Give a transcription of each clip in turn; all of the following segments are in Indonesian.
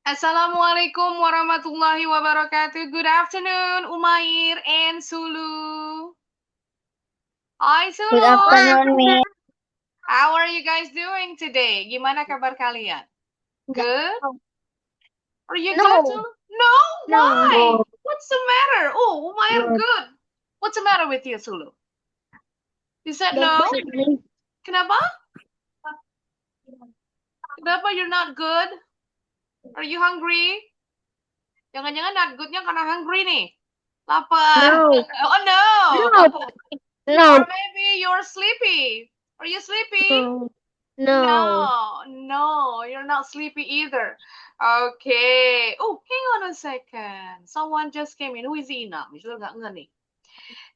Assalamualaikum warahmatullahi wabarakatuh. Good afternoon, Umair and Sulu. Hai Good Sulu. afternoon, Miss. How are you guys doing today? Gimana kabar kalian? Good? Are you good, No, Sulu? No, why? no. What's the matter? Oh, Umair Good. good. What's the matter with you, Sulu? You said Don't no? push me. Kenapa? Kenapa you're not good? Are you hungry? Jangan-jangan not goodnya karena hungry nih. Lapar. No, Oh no. no, Or no, maybe you're sleepy. Are you sleepy? no, no. No, no, you're not sleepy either. Okay. Oh, hang on a second. Someone just came in. Who is Ina? Misalnya nggak nge nih.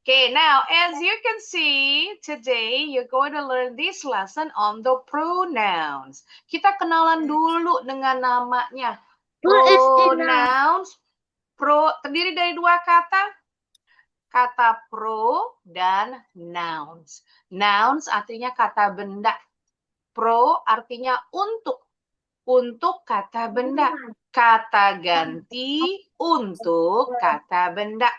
Okay, now as you can see, today you're going to learn this lesson on the pronouns. Kita kenalan dulu dengan namanya. Who is enough? Pronouns. Terdiri dari dua kata pro dan nouns. Nouns artinya kata benda. Pro artinya untuk kata benda. Kata ganti untuk kata benda.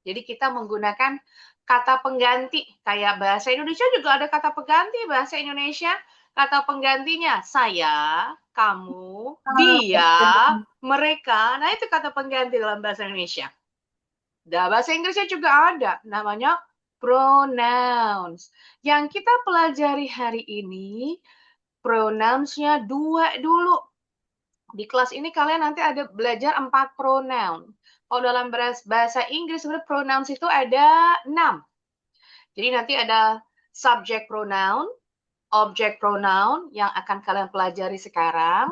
Jadi kita menggunakan kata pengganti. Kayak bahasa Indonesia juga ada kata pengganti bahasa Indonesia. Kata penggantinya saya, kamu, dia, mereka. Nah itu kata pengganti dalam bahasa Indonesia. Nah, bahasa Inggrisnya juga ada, namanya pronouns. Yang kita pelajari hari ini, pronouns-nya dua dulu. Di kelas ini kalian nanti ada belajar 4 pronoun. Kalau dalam bahasa Inggris, sebenarnya pronouns itu ada 6. Jadi nanti ada subject pronoun, object pronoun yang akan kalian pelajari sekarang.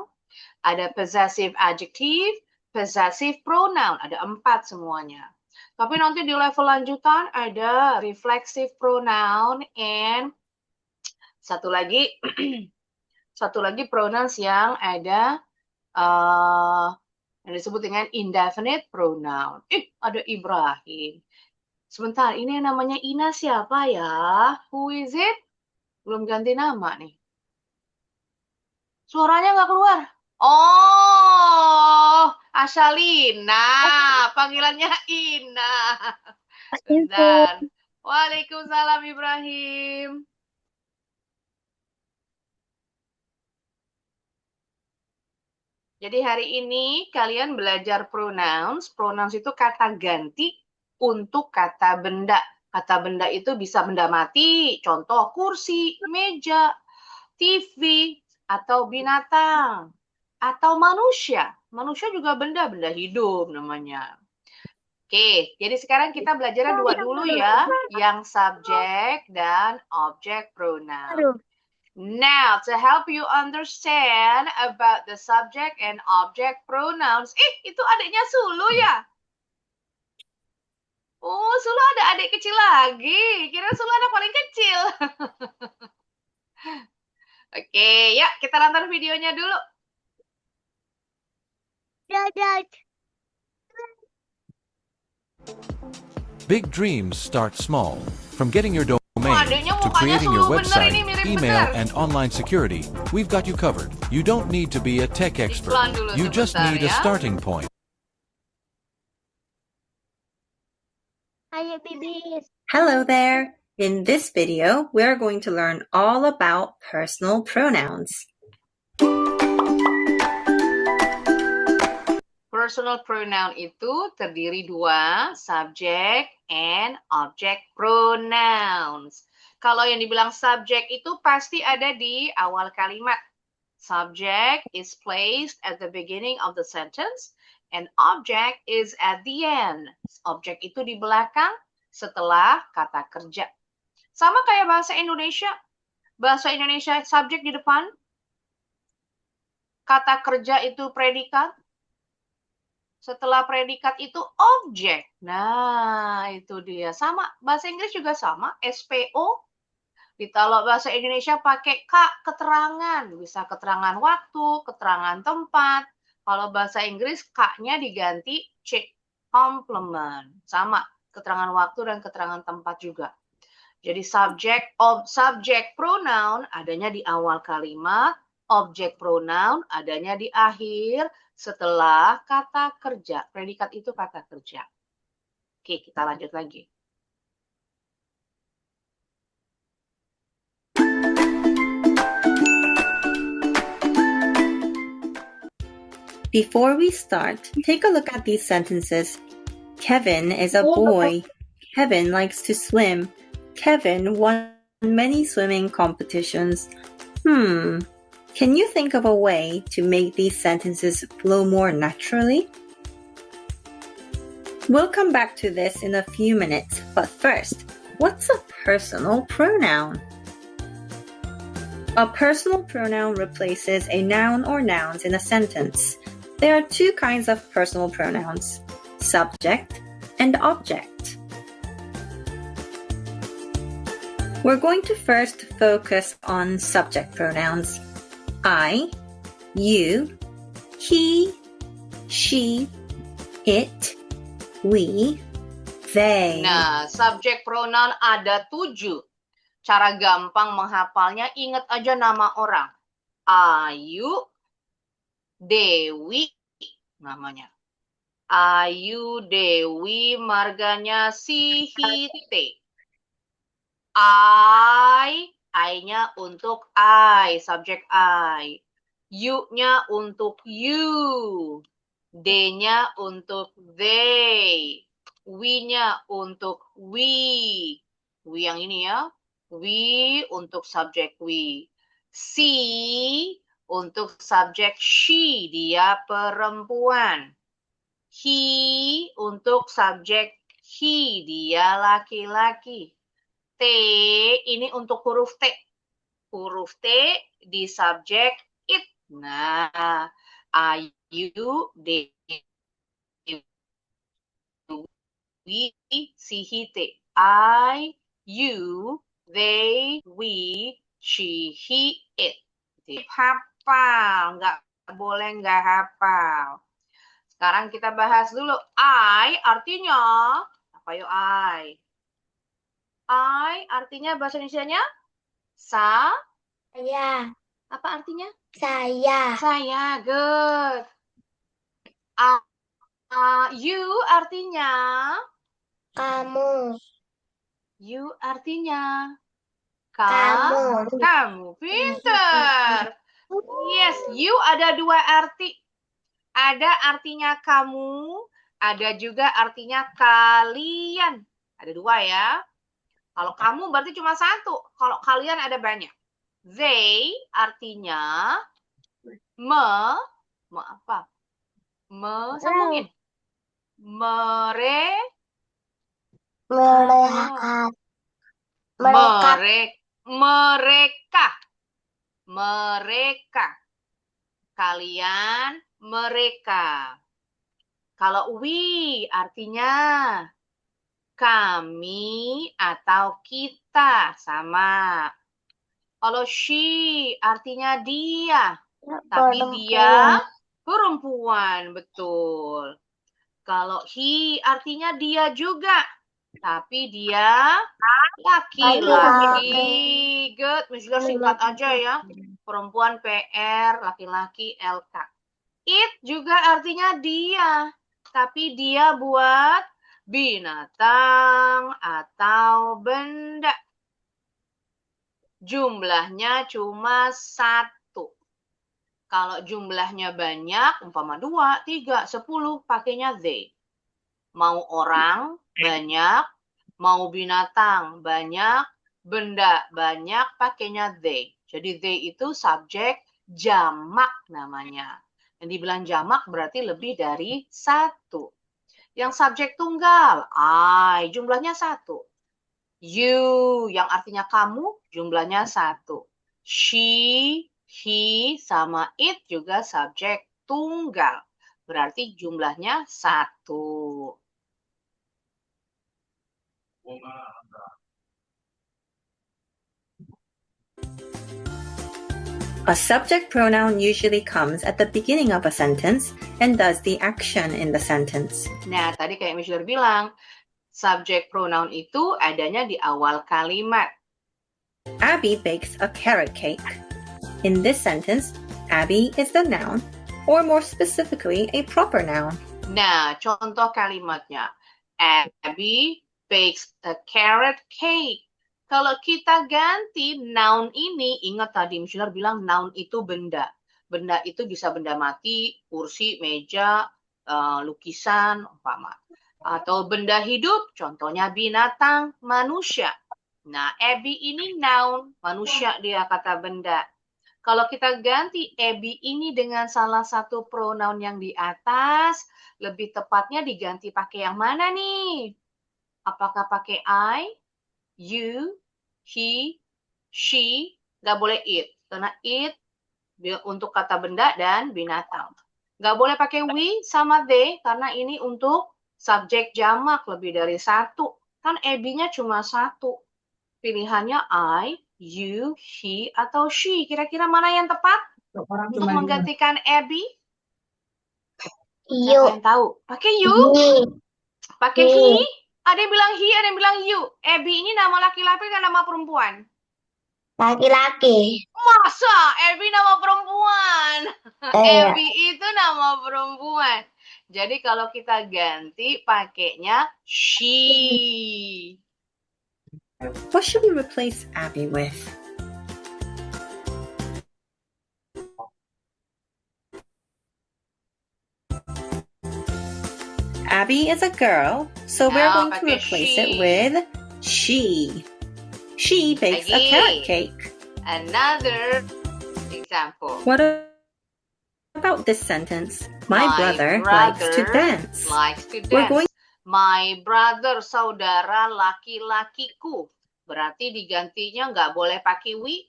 Ada possessive adjective, possessive pronoun. Ada 4 semuanya. Tapi nanti di level lanjutan ada reflexive pronoun and satu lagi satu lagi pronouns yang ada yang disebut dengan indefinite pronoun. Ada Ibrahim. Sebentar, ini yang namanya Ina siapa ya? Who is it? Belum ganti nama nih. Suaranya nggak keluar. Oh, Ashalina. Panggilannya Ina. Bentar. Waalaikumsalam Ibrahim. Jadi hari ini kalian belajar pronouns. Pronouns itu kata ganti untuk kata benda. Kata benda itu bisa benda mati, contoh kursi, meja, TV, atau binatang. Atau manusia. Manusia juga benda hidup namanya. Oke, jadi sekarang kita belajar dua dulu ya, yang subjek dan object pronoun. Now, to help you understand about the subject and object pronouns. Itu adiknya Sulu ya? Oh, Sulu ada adik kecil lagi. Kira Sulu anak paling kecil. Oke, ya kita nonton videonya dulu. Big dreams start small. From getting your domain Adiknya to mukanya creating your Sulu bener website, ini, mirip email, bener. and online security, we've got you covered. You don't need to be a tech expert. Iklan dulu You just sebentar need a ya. starting point. Hi, babies. Hello there! In this video, we're going to learn all about personal pronouns. Personal pronoun itu terdiri dua, subject and object pronouns. Kalau yang dibilang subject itu pasti ada di awal kalimat. Subject is placed at the beginning of the sentence and object is at the end. Object itu di belakang setelah kata kerja. Sama kayak bahasa Indonesia. Bahasa Indonesia subject di depan, kata kerja itu predikat, setelah predikat itu objek. Nah, itu dia. Sama, bahasa Inggris juga sama, SPO. Kalau bahasa Indonesia pakai K, keterangan. Bisa keterangan waktu, keterangan tempat. Kalau bahasa Inggris, K-nya diganti C, complement. Sama, keterangan waktu dan keterangan tempat juga. Jadi subject pronoun adanya di awal kalimat, object pronoun adanya di akhir, setelah kata kerja. Predikat itu kata kerja. Oke, kita lanjut lagi. Before we start, take a look at these sentences. Kevin is a boy. Kevin likes to swim. Kevin won many swimming competitions. Can you think of a way to make these sentences flow more naturally? We'll come back to this in a few minutes, but first, what's a personal pronoun? A personal pronoun replaces a noun or nouns in a sentence. There are two kinds of personal pronouns, subject and object. We're going to first focus on subject pronouns. I, you, he, she, it, we, they. Nah, subjek pronoun ada 7. Cara gampang menghafalnya, ingat aja nama orang. Ayu, Dewi namanya. Ayu, Dewi, marganya Sihite. I-nya untuk I, subjek I. You-nya untuk you. D-nya untuk they. We-nya untuk we. We yang ini ya. We untuk subjek we. She untuk subjek she, dia perempuan. He untuk subjek he, dia laki-laki. T ini untuk huruf T. Huruf T di subjek it. Nah, ayu, dewi, si, hite. I, you, they, we, she, he, it. Hafal, nggak boleh nggak hafal. Sekarang kita bahas dulu. I artinya, apa yuk I? I artinya bahasa Indonesianya? Saya. Apa artinya? Saya. Saya, good. You artinya? Kamu. You artinya? Kamu. Kamu, pinter. Yes, you ada 2 arti. Ada artinya kamu, ada juga artinya kalian. Ada 2 ya. Kalau kamu berarti cuma 1. Kalau kalian ada banyak. They artinya apa? Sambungin. Mereka. Kalian, mereka. Kalau we artinya kami atau kita, sama. Kalau she artinya dia, tapi dia perempuan, betul. Kalau he artinya dia juga, tapi dia laki-laki. Good, misalnya singkat aja ya. Perempuan PR, laki-laki LK. It juga artinya dia, tapi dia buat binatang atau benda. Jumlahnya cuma 1. Kalau jumlahnya banyak, umpama 2, 3, 10, pakainya they. Mau orang, banyak. Mau binatang, banyak. Benda, banyak, pakainya they. Jadi they itu subjek jamak namanya. Yang dibilang jamak berarti lebih dari 1. Yang subjek tunggal, I, jumlahnya 1. You, yang artinya kamu, jumlahnya 1. She, he, sama it juga subjek tunggal. Berarti jumlahnya 1. A subject pronoun usually comes at the beginning of a sentence and does the action in the sentence. Nah, tadi kayak Miss bilang, subject pronoun itu adanya di awal kalimat. Abby bakes a carrot cake. In this sentence, Abby is the noun, or more specifically, a proper noun. Nah, contoh kalimatnya. Abby bakes a carrot cake. Kalau kita ganti noun ini, ingat tadi Miss bilang noun itu benda. Benda itu bisa benda mati, kursi, meja, lukisan, umpama. Atau benda hidup, contohnya binatang, manusia. Nah, Abby ini noun, manusia dia kata benda. Kalau kita ganti Abby ini dengan salah satu pronoun yang di atas, lebih tepatnya diganti pakai yang mana nih? Apakah pakai I, you, he, she? Nggak boleh it, karena it untuk kata benda dan binatang. Nggak boleh pakai we sama they, karena ini untuk subjek jamak lebih dari satu. Kan Abby-nya cuma satu. Pilihannya I, you, he, atau she. Kira-kira mana yang tepat untuk menggantikan Abby? You. Siapa yang tahu? Pakai you? Pakai he? Ada yang bilang he, ada yang bilang you. Abby ini nama laki-laki dan nama perempuan? Laki-laki. Masa? Abby nama perempuan? Iya. Abby itu nama perempuan. Jadi kalau kita ganti pakainya she. What should we replace Abby with? Abby is a girl, so we're No, going to pakai replace she. it with she. She bakes a Lagi. carrot cake. Another example. What about this sentence? My brother likes to dance. Likes to We're dance. going- My brother, saudara laki-lakiku. Berarti digantinya nggak boleh pakai we,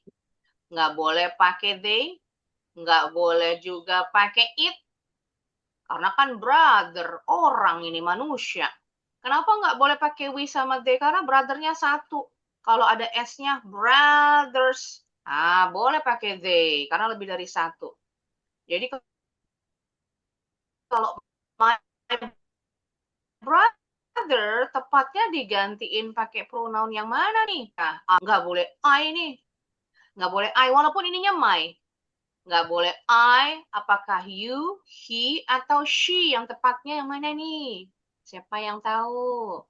nggak boleh pakai they, nggak boleh juga pakai it. Karena kan brother, orang ini manusia. Kenapa nggak boleh pakai we sama they? Karena brothernya satu. Kalau ada S-nya, brothers. Boleh pakai they, karena lebih dari satu. Jadi kalau my brother, tepatnya digantiin pakai pronoun yang mana nih? Nah, nggak boleh I nih. Nggak boleh I, walaupun ininya my. Nggak boleh I, apakah you, he, atau she? Yang tepatnya yang mana nih? Siapa yang tahu?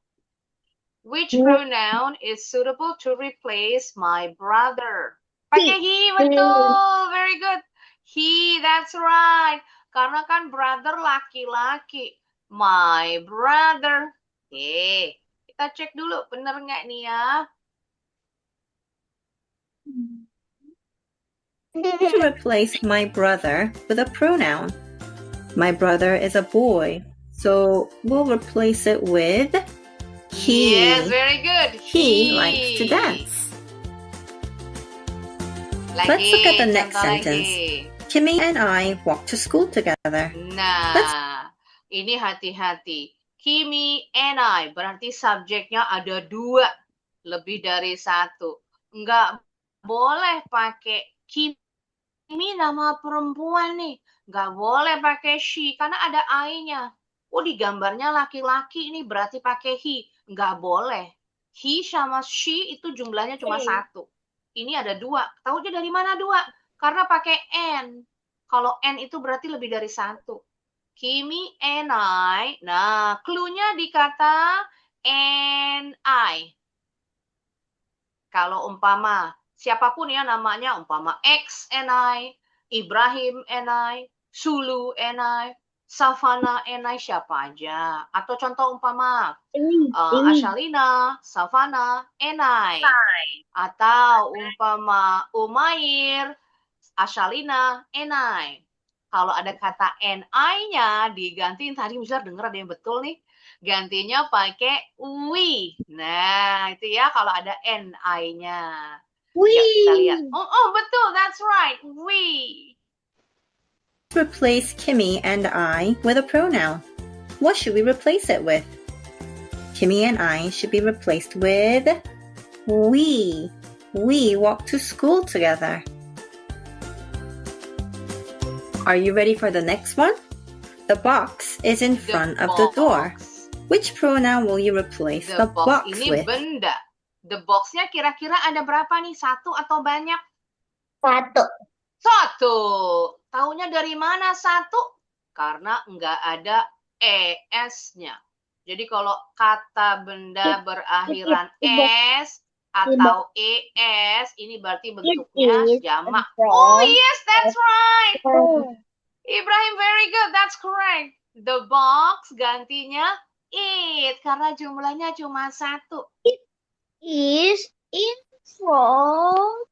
Which pronoun is suitable to replace my brother? Pakai he, betul. Very good. He, that's right. Karena kan brother laki-laki. My brother. Kita cek dulu, bener nggak nih ya? To replace my brother with a pronoun. My brother is a boy, so we'll replace it with he. Yes, very good. He likes to dance. Lagi, Let's look at the next contoh sentence. lagi. Kimmy and I walk to school together. Nah, ini hati-hati. Kimi and I, berarti subjeknya ada dua, lebih dari satu. Nggak boleh pakai Kimi nama perempuan nih. Nggak boleh pakai she, karena ada I-nya. Di gambarnya laki-laki ini berarti pakai he. Nggak boleh. He sama she itu jumlahnya cuma satu. Ini ada dua. Tahu aja dari mana dua? Karena pakai N. Kalau N itu berarti lebih dari satu. Kimi and I. Nah, clue-nya di kata and I. Kalau umpama, siapapun ya namanya, umpama X and I, Ibrahim and I, Sulu and I, Savana and I, siapa aja. Atau contoh umpama, Ashalina, Savana, and I. Atau umpama Umair, Ashalina, and I. Kalau ada kata NI-nya digantiin, tadi bisa denger ada yang betul nih. Gantinya pakai we. Nah, itu ya kalau ada NI-nya. We. Yuk, kita lihat. Oh, betul. That's right. We. Replace Kimmy and I with a pronoun. What should we replace it with? Kimmy and I should be replaced with we. We walk to school together. Are you ready for the next one? The box is in front of the door. Which pronoun will you replace the box ini with? benda. The box-nya kira-kira ada berapa nih? Satu atau banyak? Satu. Satu. Taunya dari mana 1? Karena nggak ada es-nya. Jadi kalau kata benda berakhiran s atau es, ini berarti bentuknya is jamak. a Oh box. yes, that's right. Oh, Ibrahim, very good. That's correct. The box gantinya it karena jumlahnya cuma 1. is in front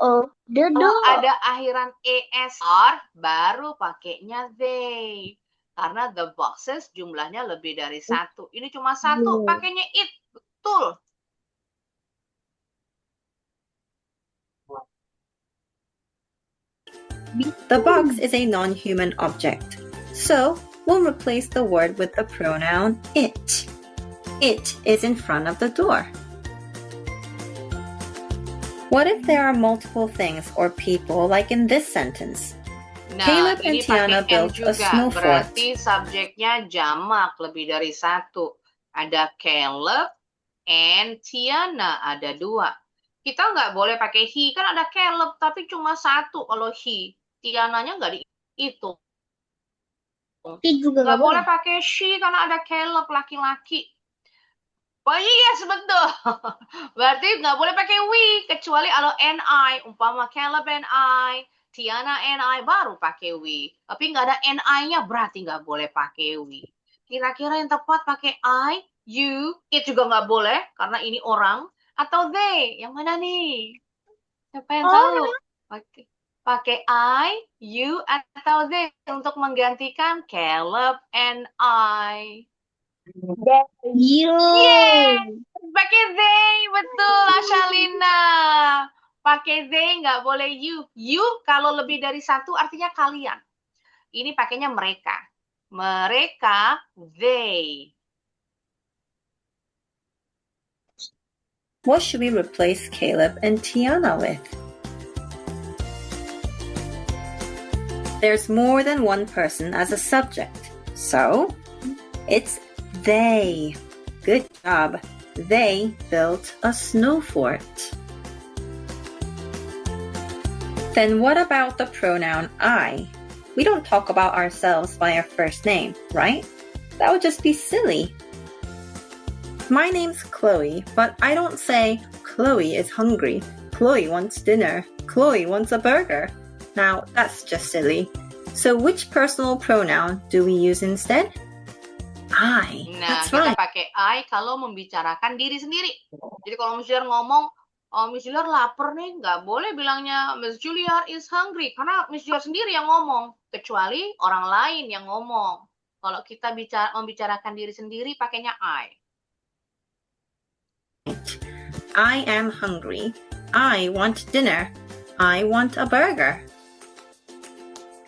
of the Kalau door. ada akhiran ESR, baru pakainya they. Karena the boxes jumlahnya lebih dari 1. Ini cuma 1, pakainya it. Betul. The box is a non-human object, so we'll replace the word with the pronoun it. It is in front of the door. What if there are multiple things or people like in this sentence? Nah, Caleb and ini Tiana pakai built M a juga. snow fort. Berarti subjeknya jamak, lebih dari 1. Ada Caleb and Tiana, ada 2. Kita nggak boleh pakai he, kan ada Caleb, tapi cuma 1 kalau he. Tiananya nggak dihitung. He juga Nggak boleh pakai she, karena ada Caleb, laki-laki. Oh yes, betul. Berarti nggak boleh pakai we, kecuali kalau and I. Umpama Caleb and I, Tiana and I, baru pakai we. Tapi nggak ada and I-nya, berarti nggak boleh pakai we. Kira-kira yang tepat pakai I, you, it juga nggak boleh, karena ini orang. Atau they, yang mana nih? Siapa yang tahu? Pakai I, you, atau they untuk menggantikan Caleb and I. You. Pakai they, betul Ashalina. Pakai they, nggak boleh you. You kalau lebih dari 1 artinya kalian. Ini pakainya mereka. Mereka, they. What should we replace Caleb and Tiana with? There's more than one person as a subject, so it's they. Good job. They built a snow fort. Then what about the pronoun I? We don't talk about ourselves by our first name, right? That would just be silly. My name's Chloe, but I don't say, Chloe is hungry, Chloe wants dinner, Chloe wants a burger. Now, that's just silly. So which personal pronoun do we use instead? I. Nah, That's kita right. pakai I kalau membicarakan diri sendiri. Jadi kalau Miss Juliar ngomong, oh Miss Juliar lapar nih, nggak boleh bilangnya Miss Juliar is hungry. Karena Miss Juliar sendiri yang ngomong. Kecuali orang lain yang ngomong. Kalau kita membicarakan diri sendiri, pakainya I. I am hungry. I want dinner. I want a burger.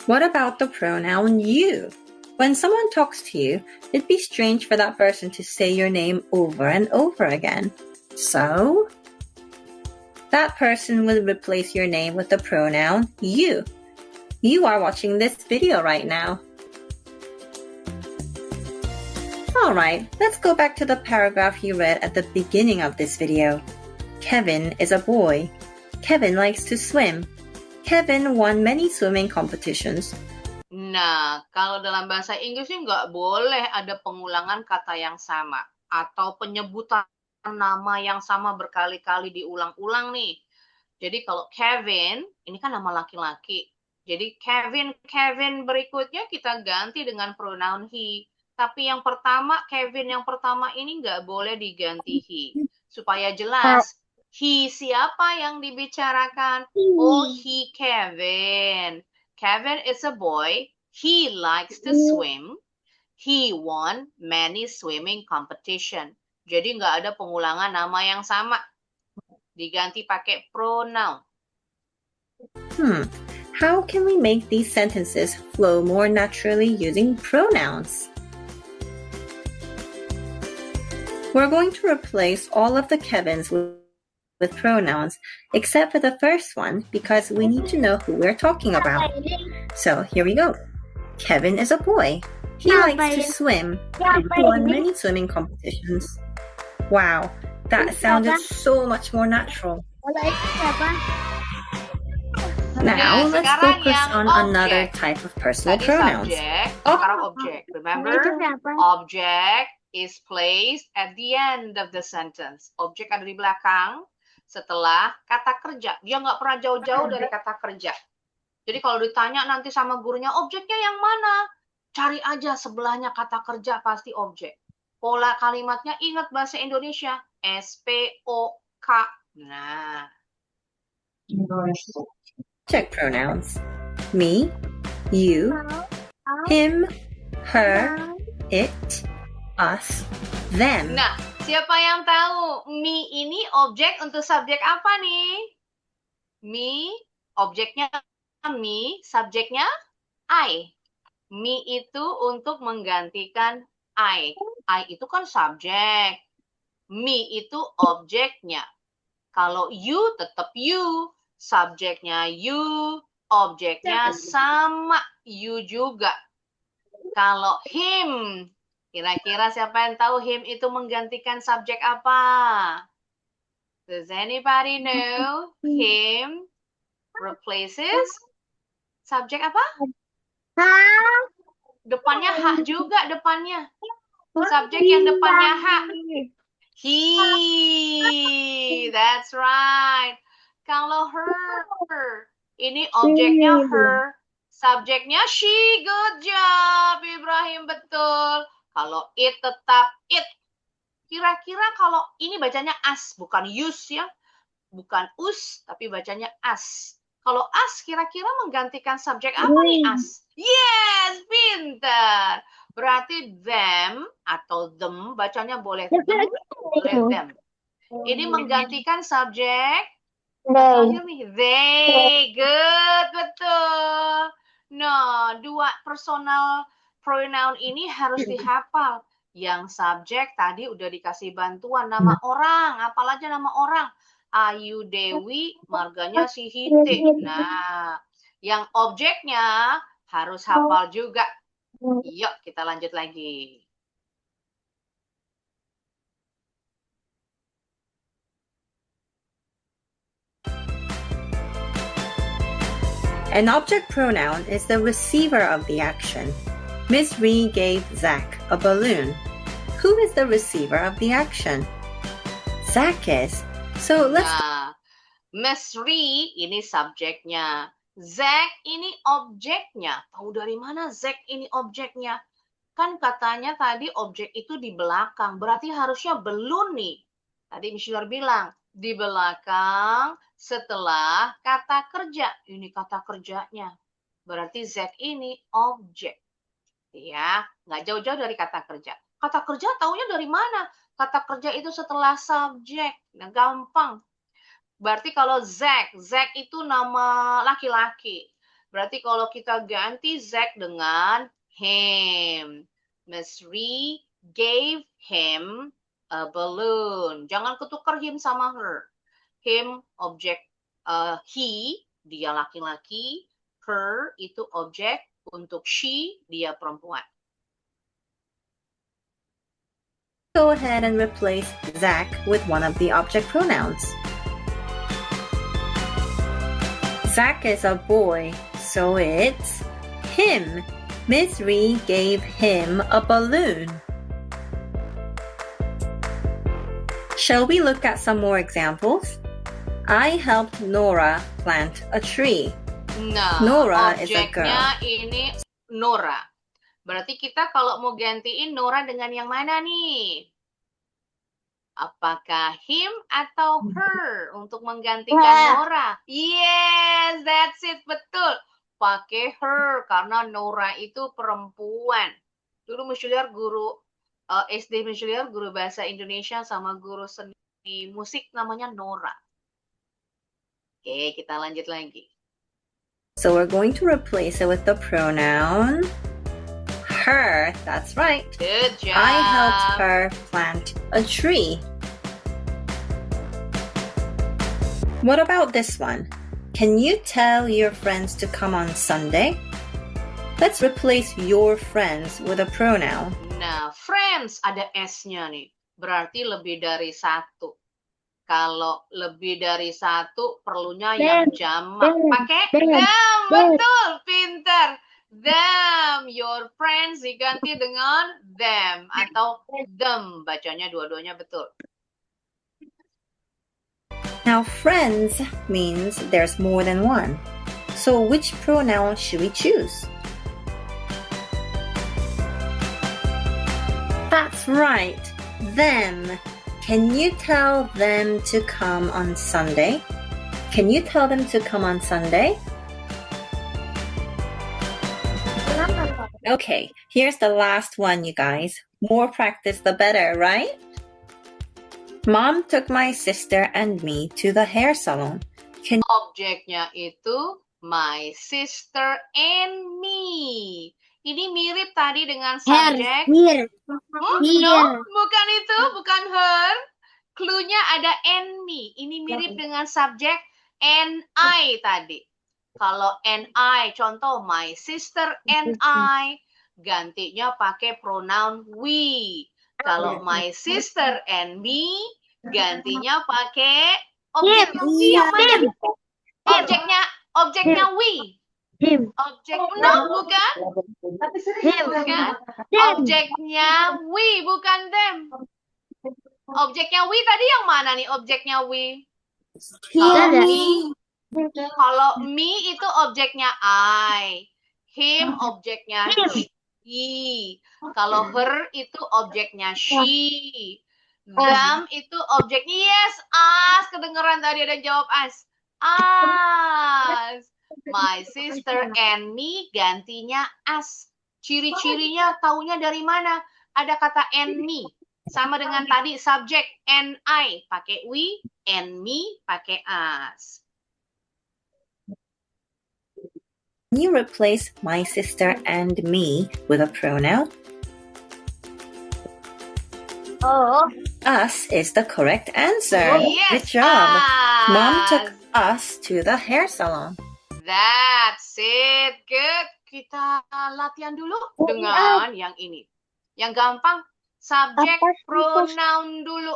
What about the pronoun you? When someone talks to you, it'd be strange for that person to say your name over and over again. So, that person will replace your name with the pronoun you. You are watching this video right now. Alright, let's go back to the paragraph you read at the beginning of this video. Kevin is a boy. Kevin likes to swim. Kevin won many swimming competitions. Nah, kalau dalam bahasa Inggris sih nggak boleh ada pengulangan kata yang sama. Atau penyebutan nama yang sama berkali-kali diulang-ulang nih. Jadi kalau Kevin, ini kan nama laki-laki. Jadi Kevin berikutnya kita ganti dengan pronoun he. Tapi yang pertama, Kevin yang pertama ini nggak boleh diganti he. Supaya jelas, he siapa yang dibicarakan? Oh, he Kevin. Kevin is a boy. He likes to swim. He won many swimming competition. Jadi nggak ada pengulangan nama yang sama. Diganti pakai pronoun. How can we make these sentences flow more naturally using pronouns? We're going to replace all of the Kevins with pronouns, except for the first one, because we need to know who we're talking about. So here we go. Kevin is a boy. He likes to swim. He won many swimming competitions. Wow, that sounded so much more natural. Now Nah, let's sekarang focus yang on another objek. type of personal Tadi pronouns. subjek, Oh. sekarang objek. Remember? Itu berapa? Object is placed at the end of the sentence. Objek ada di belakang setelah kata kerja. Dia nggak pernah jauh-jauh dari kata kerja. Jadi kalau ditanya nanti sama gurunya, objeknya yang mana? Cari aja sebelahnya kata kerja, pasti objek. Pola kalimatnya ingat bahasa Indonesia. S-P-O-K. Nah. Object pronouns. Me, you, him, her, it, us, them. Nah, siapa yang tahu me ini objek untuk subjek apa nih? Me, objeknya me, subjeknya I. Me itu untuk menggantikan I. I itu kan subjek. Me itu objeknya. Kalau you tetap you. Subjeknya you, objeknya sama you juga. Kalau him, kira-kira siapa yang tahu him itu menggantikan subjek apa? Does anybody know him replaces subjek apa? Depannya H juga depannya. Subjek yang depannya H. He. That's right. Kalau her, ini objeknya her. Subjeknya she. Good job, Ibrahim. Betul. Kalau it tetap it. Kira-kira kalau ini bacanya as, bukan use ya. Bukan us, tapi bacanya as. Kalau as kira-kira menggantikan subjek apa nih as? Yes, pintar. Berarti them atau them, bacanya boleh them, boleh them. Ini menggantikan subjek. Terakhir nih, they. Good, betul. Nah, dua personal pronoun ini harus dihafal. Yang subjek tadi udah dikasih bantuan nama orang, apalagi nama orang. Ayu Dewi, marganya si Hite. Nah, yang objeknya harus hafal juga. Yuk, kita lanjut lagi. An object pronoun is the receiver of the action. Miss Ree gave Zach a balloon. Who is the receiver of the action? Zach is. So let's Nah, Miss Ree ini subjeknya. Zach ini objeknya. Tahu dari mana Zach ini objeknya? Kan katanya tadi objek itu di belakang. Berarti harusnya balloon nih. Tadi Miss Yular bilang, di belakang setelah kata kerja. Ini kata kerjanya. Berarti Zach ini objek. Ya, nggak jauh-jauh dari kata kerja. Kata kerja taunya dari mana? Kata kerja itu setelah subjek. Nah, gampang. Berarti kalau Zach itu nama laki-laki. Berarti kalau kita ganti Zach dengan him. Miss Ree gave him a balloon. Jangan ketukar him sama her. Him objek he, dia laki-laki. Her itu objek untuk she, dia perempuan. go ahead and replace Zach with one of the object pronouns. Zach is a boy, so it's him. Miss Ree gave him a balloon. Shall we look at some more examples? I helped Nora plant a tree. Nah, Nora is a objeknya ini Nora. Berarti kita kalau mau gantiin Nora dengan yang mana nih? Apakah him atau her untuk menggantikan Nora? Yes, that's it, betul. Pakai her karena Nora itu perempuan. Dulu Miss Juliar guru SD Miss Juliar guru bahasa Indonesia sama guru seni musik namanya Nora. Oke, kita lanjut lagi. So we're going to replace it with the pronoun her. That's right. Good job. I helped her plant a tree. What about this one? Can you tell your friends to come on Sunday? Let's replace your friends with a pronoun. Nah, friends ada S-nya nih. Berarti lebih dari satu. Kalau lebih dari satu, perlunya yang jamak. them, Pakai them, them. Betul, pinter. Them, your friends diganti dengan them atau them. Bacanya dua-duanya betul. Now, friends means there's more than one. So, which pronoun should we choose? That's right, them. Can you tell them to come on Sunday? Can you tell them to come on Sunday? Okay, here's the last one, you guys. More practice, the better, right? Mom took my sister and me to the hair salon. Objeknya itu my sister and me. Ini mirip tadi dengan subjek. here, No, bukan itu, bukan her. Cluenya ada and me. Ini mirip dengan subjek and I tadi. Kalau and I, contoh my sister and I, gantinya pakai pronoun we. Kalau my sister and me, gantinya pakai objeknya we yang mana? Objeknya we. him, Objek, no, bukan. Bukan. Objeknya we, bukan them. Objeknya we tadi yang mana nih objeknya we? Kalau me itu objeknya I. Him objeknya he. Kalau her itu objeknya she. Them itu objeknya yes, us. Kedengeran tadi ada jawab us. Us. My sister and me gantinya us. Ciri-cirinya taunya dari mana? Ada kata and me. Sama dengan tadi subjek and I pakai we, and me pakai us. Can you replace my sister and me with a pronoun? oh, Us is the correct answer. Yes, Good job. us. Mom took us to the hair salon. That's it. Good. Kita latihan dulu dengan yang ini. Yang gampang, subjek Apa sih, pronoun dulu.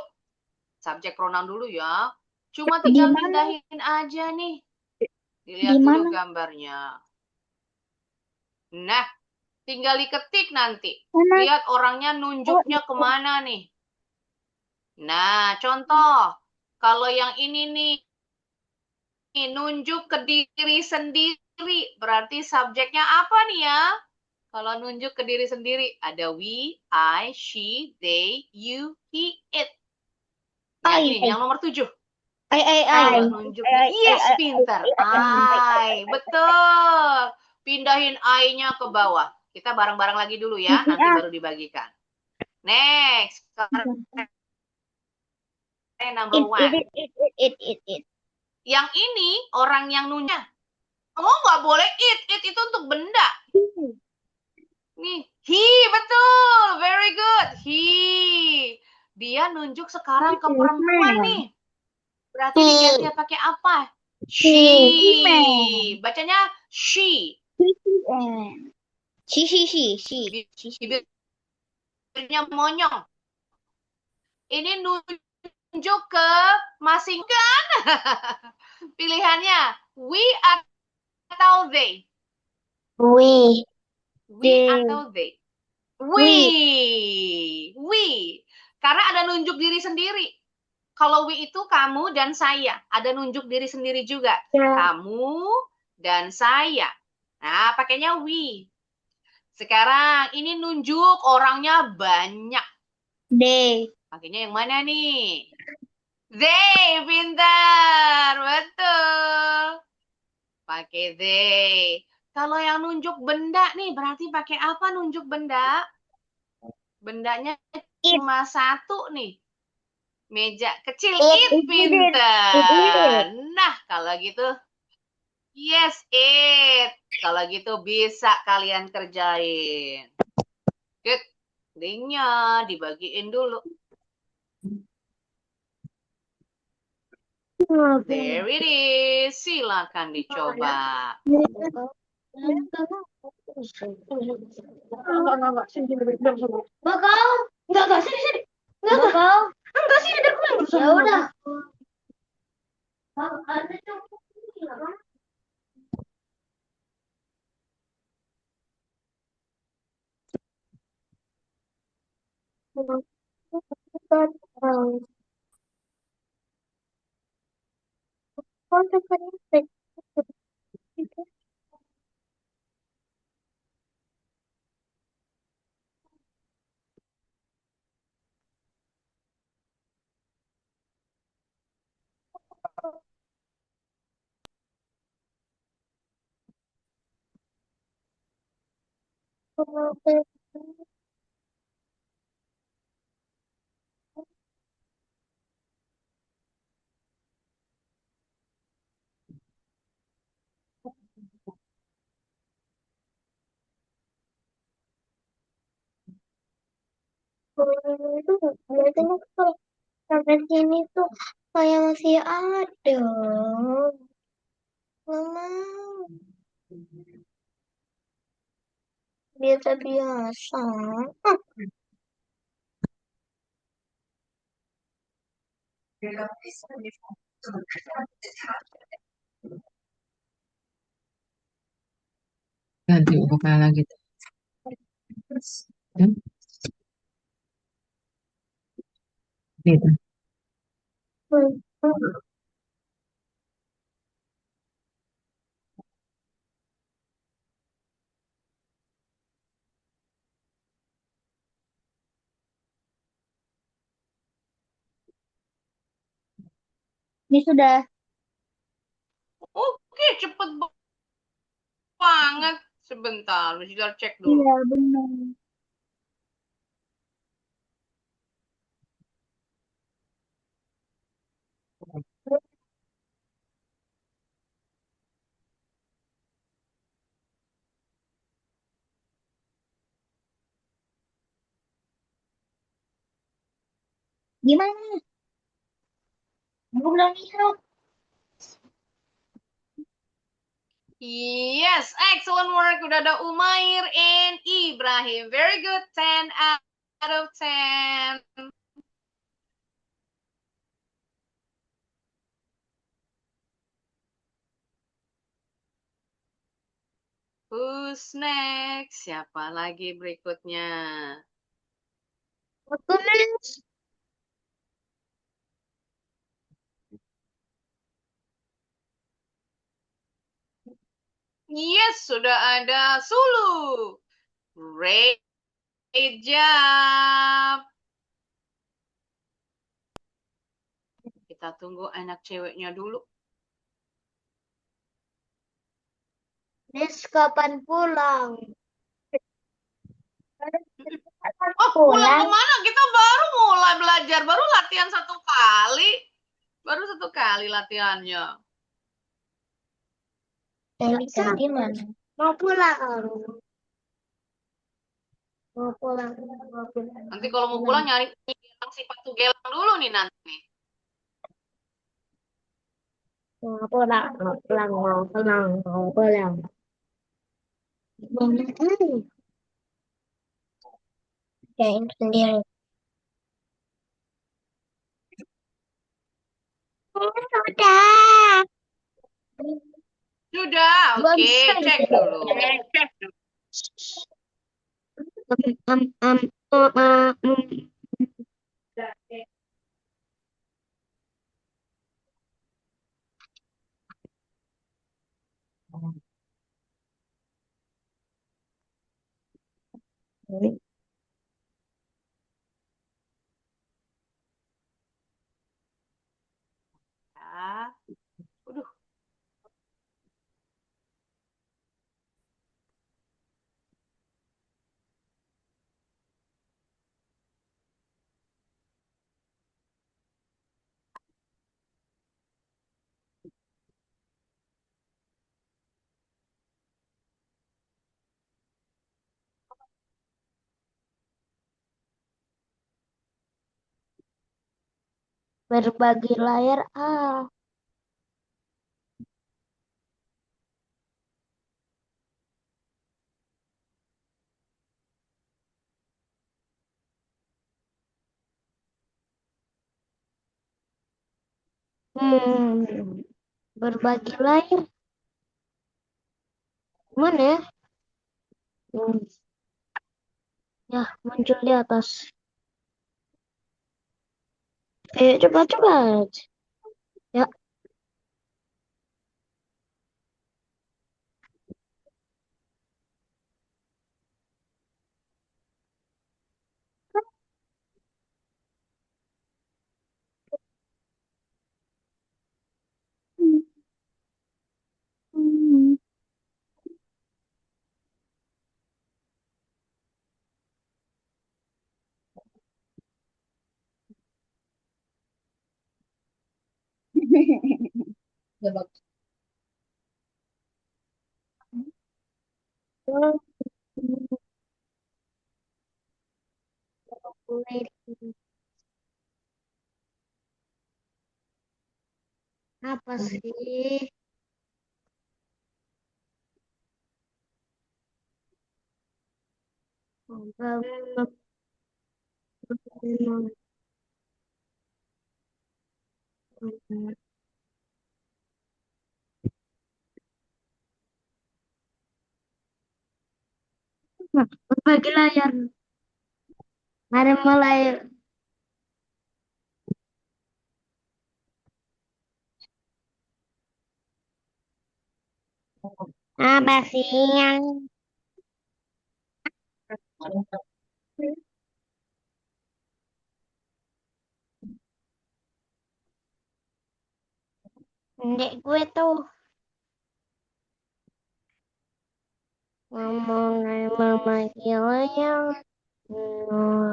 Subjek pronoun dulu ya. Cuma tinggal pindahin aja nih. Dilihat dulu gambarnya. Nah, tinggal diketik nanti. Lihat orangnya nunjuknya kemana nih. Nah, contoh. Kalau yang ini nih, nunjuk ke diri sendiri. Berarti subjeknya apa nih ya? Kalau nunjuk ke diri sendiri, ada we, I, she, they, you, he, it. Yang ini, yang nomor 7. Kalau nunjuk, yes, pinter. I, betul. Pindahin I-nya ke bawah. Kita bareng-bareng lagi dulu ya, nanti baru dibagikan. Next. Number 1. it. Yang ini, orang yang nunjuk. Oh, nggak boleh it. It itu untuk benda. Nih, he, betul. Very good. He. Dia nunjuk sekarang ke perempuan nih. Berarti diganti pakai apa? She. Bacanya she. She. Bibirnya monyong. Ini nunjuk ke masing kan? Pilihannya we atau they. We. We atau they. We. Karena ada nunjuk diri sendiri. Kalau we itu kamu dan saya. Ada nunjuk diri sendiri juga. Kamu dan saya. Nah, pakainya we. Sekarang ini nunjuk orangnya banyak. They. Pakainya yang mana nih? They, pintar. Betul. Pakai they. Kalau yang nunjuk benda nih, berarti pakai apa nunjuk benda? Bendanya cuma satu nih. Meja kecil, it, pintar. Nah, kalau gitu, yes, it. Kalau gitu bisa kalian kerjain. Good. Linknya dibagiin dulu. There it is. Silakan dicoba. Bakal. Enggak, sini. Bakal. Enggak sih, ada aku yang berusaha. Ya udah. Itu biasanya kalau sampai sini tuh kayak masih ada. Mama, biasa-biasa. Ganti buka lagi. Hmm? Gitu. Ini sudah. Oke, cepet banget. Sebentar, kita cek dulu. Iya, benar. Gimana? Aku belum lihat. Yes, excellent work. Udah ada Umair and Ibrahim. Very good. 10 out of 10. Who's next? Siapa lagi berikutnya? Aku nih. Yes, sudah ada Sulu. Great job. Kita tunggu anak ceweknya dulu. Des, kapan pulang? Oh, pulang kemana? Kita baru mulai belajar. Baru latihan 1 kali. Baru 1 kali latihannya. Tadi mana? Mau pulang. Mau pulang. Mau pulang. Nanti kalau mau pulang nyari gelang si Patu Gelang dulu nih nanti. Mau pulang. Mau pulang. Mau pulang. Mau pulang. Banyak kali. Kayak sendiri. Sudah. Sudah, oke. Cek dulu. Ya. Udah. Berbagi layar A. Hmm. Berbagi layar. Mana ya? Hmm, ya, muncul di atas. Coba coba. Ya. Apa sih? Berbagi layar. Mari mulai. Apa sih yang Dek gue tuh ngomong membagi layar.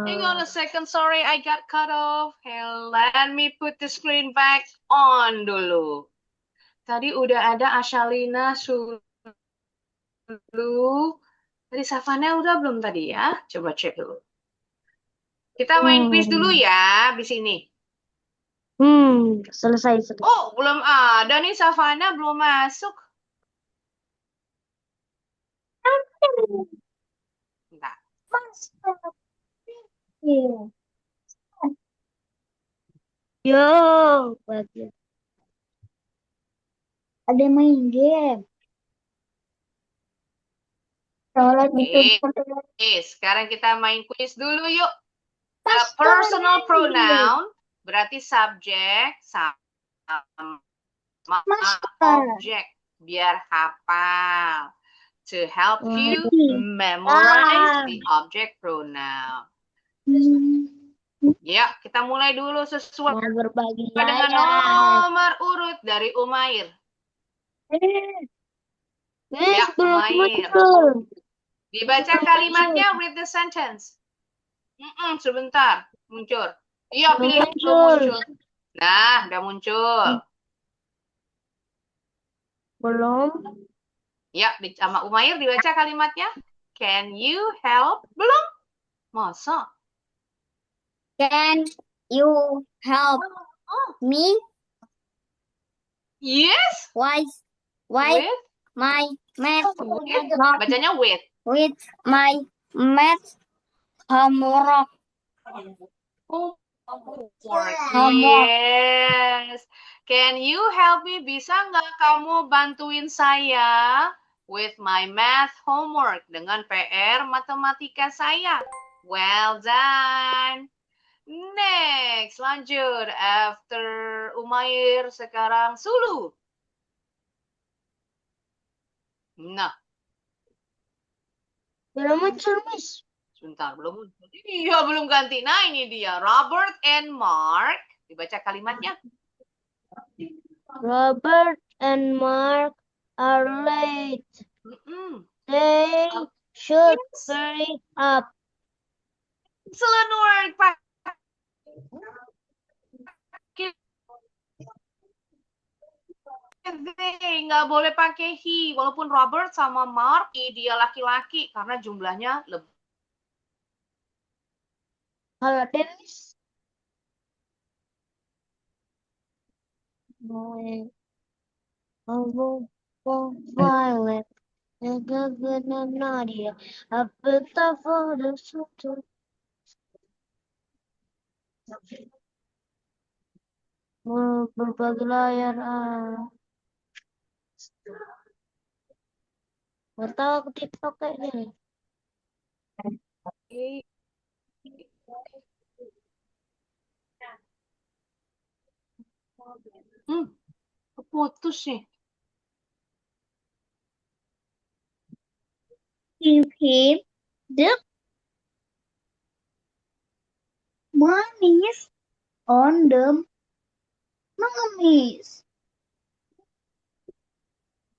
Hang on a second, sorry, I got cut off. Hey, let me put the screen back on dulu. Tadi udah ada Ashalina, Sulu. Tadi Savana udah belum tadi ya? Coba cek dulu. Kita main quiz dulu ya, di sini. Selesai, selesai. Oh, belum ada nih Savana, belum masuk. Bentar. Yo, bagus. Ada main game. Soalnya gitu. Oke, sekarang kita main quiz dulu yuk. Personal pronoun berarti subjek sama objek. Biar hafal. To help you memorize the object pronoun. Ya, kita mulai dulu sesuai berbagi dengan nomor urut dari Umair. Ya, Umair. Dibaca kalimatnya, read the sentence. Sebentar, muncul. Iya, pilih belum muncul. Nah, udah muncul. Belum. Ya, sama Umair dibaca kalimatnya. Can you help? Belum? Masa? Can you help me? Yes. Why With? my math Bacanya with. with my math homework? Yes. Can you help me? Bisa nggak kamu bantuin saya with my math homework dengan PR matematika saya? Well done. Next, lanjut. After Umair, sekarang Sulu. Nah, Belum muncul, Miss. sebentar, belum muncul. Iya, belum ganti. Nah, ini dia. Robert and Mark. Dibaca kalimatnya. Robert and Mark are late. They should hurry up. Excellent work, Pak. Nggak boleh pakai he. Walaupun Robert sama Mark, dia laki-laki. Karena jumlahnya lebih. Kalau Dennis, Violet, Nadia, a bit of the suit. Berbagi layar. Nggak tahu aku TikTok kayak gini. Putus sih. Give him the money on the mengemis.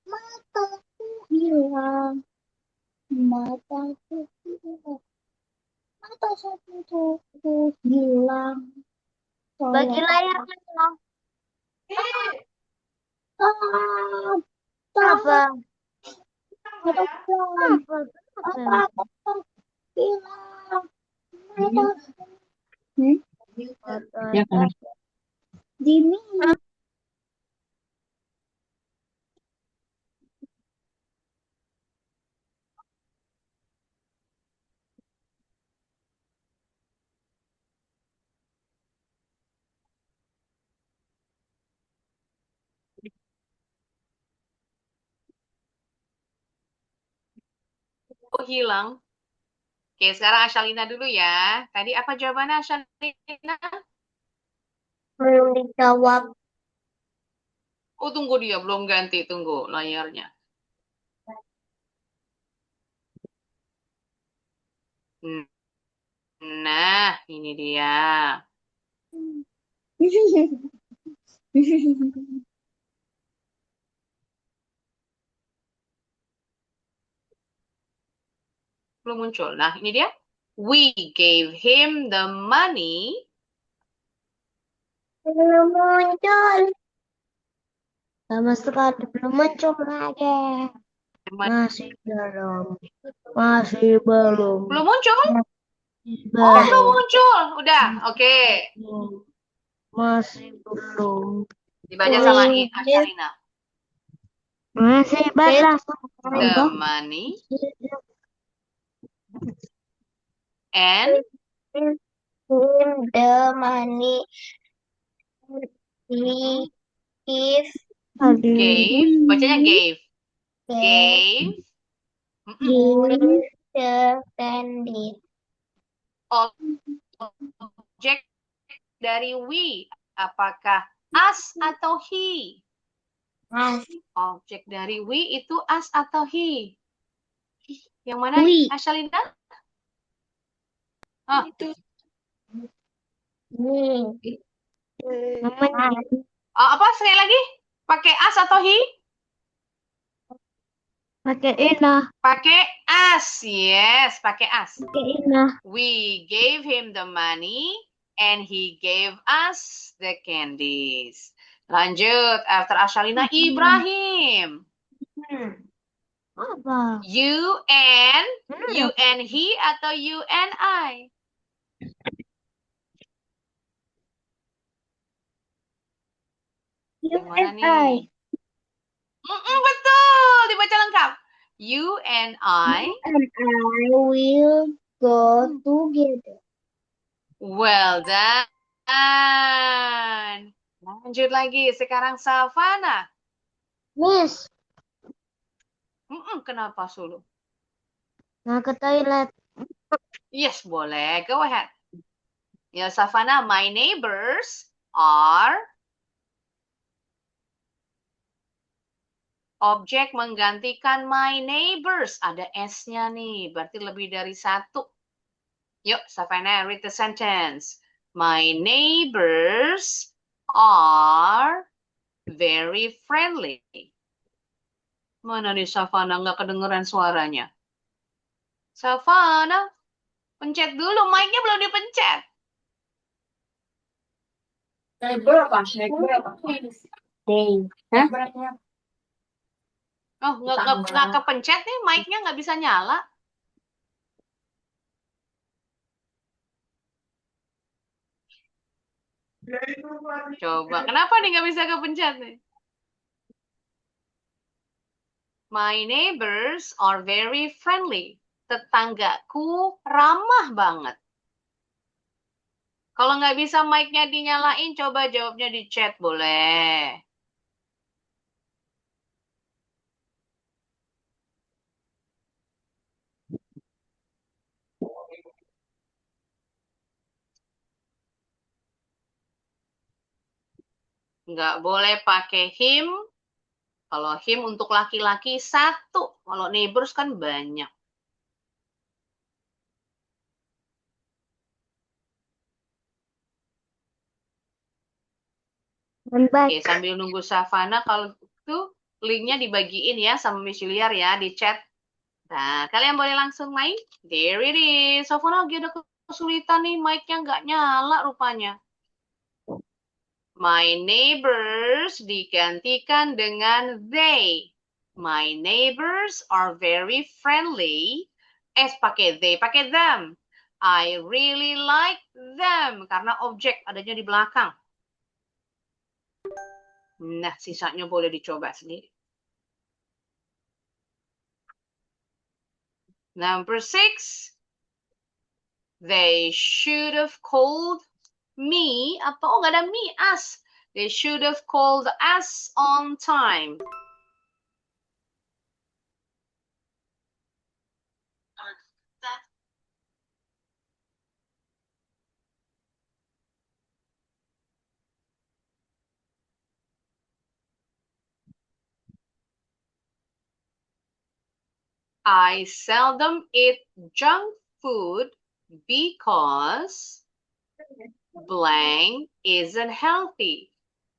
Mataku hilang, mataku hilang, mata satuku hilang. Bagi layarnya dong. Apa? Mataku hilang, mataku hilang, mataku. Ya kan? Dimi. Oh, hilang. Oke, sekarang Ashalina dulu ya. Tadi apa jawabannya Ashalina? Belum dijawab. Oh, tunggu dia belum ganti. Tunggu layarnya. Nah, ini dia. Belum muncul. Nah, ini dia. We gave him the money. Belum muncul. Sama sekali belum muncul lagi. Masih belum. Masih belum. Belum muncul? Masih Oh, belum belum. muncul. Udah, oke. Masih belum. Dibaca sama Ashalina. Masih belum. The money and The money he is gave. Bacanya gave. Gave. give the candy. Objek dari we. Apakah us atau he? Mas, Objek dari we itu us atau he? Yang mana, we. Ashalina? Ah, Namanya apa sekali lagi? Pakai us atau he? pakai ina. Pakai us. Yes, pakai us. Pakai ina. We gave him the money and he gave us the candies. Lanjut, after Ashalina, Ibrahim. Apa? You and he atau you and I? You Yang mana and I. nih? Betul, dibaca lengkap. You and I. And I will go together. Well done. Lanjut lagi, sekarang Savana. Miss, Kenapa Sulu? mau ke toilet. Yes, boleh. Go ahead. Ya, Savana, my neighbors are objek menggantikan my neighbors. Ada S-nya nih, berarti lebih dari satu. Yuk, Savana, read the sentence. My neighbors are very friendly. Mana nih Savana, nggak kedengeran suaranya? Savana, pencet dulu, mic-nya belum dipencet. Oh, nggak kepencet nih, mic-nya nggak bisa nyala. Coba, kenapa nih nggak bisa kepencet nih? My neighbors are very friendly. Tetanggaku ramah banget. Kalau nggak bisa mic-nya dinyalain, coba jawabnya di chat boleh. Nggak boleh pakai him. Kalau him untuk laki-laki satu. Kalau neighbors kan banyak. Oke, sambil nunggu Savana, kalau itu linknya dibagiin ya sama Miss Juliar ya di chat. Nah, kalian boleh langsung main. There it is. Savana lagi ada kesulitan nih, mic-nya nggak nyala rupanya. My neighbors digantikan dengan they. My neighbors are very friendly. S pakai they, pakai them. I really like them. Karena objek adanya di belakang. Nah, sisanya boleh dicoba sendiri. Number 6. They should have called me. Oh, nggak ada me, us. They should have called us on time. I seldom eat junk food because blank isn't healthy.